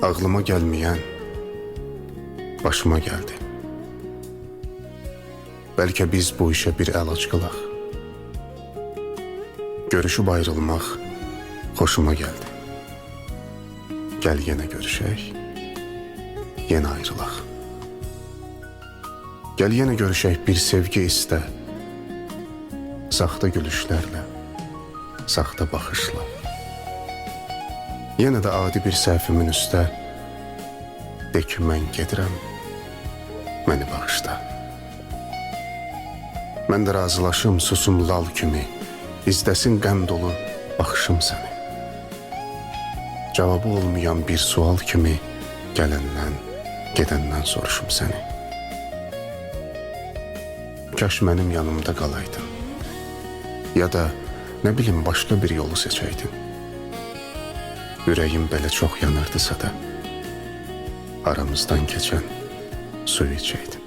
Ağlıma gelmeyen başıma geldi. Belki biz bu işe bir əlac qılaq. Görüşüb ayrılmaq hoşuma geldi. Gel yine görüşək, yine ayrılaq. Gel yine görüşək, bir sevgi iste. Saxta gülüşlərlə, saxta baxışla. Yenə də adi bir səhvimin üstə de ki, mən gedirəm, məni bağışla. Mən də razılaşım, susum lal kimi, İzdəsin qəm dolu baxışım səni. Cavabı olmayan bir sual kimi gələndən, gedəndən soruşum səni. Kaş mənim yanımda qalaydın. Ya da nə bilim başqa bir yolu seçəydin. Ürəyim belə çox yanırdısa da aramızdan keçən suyu içəydin.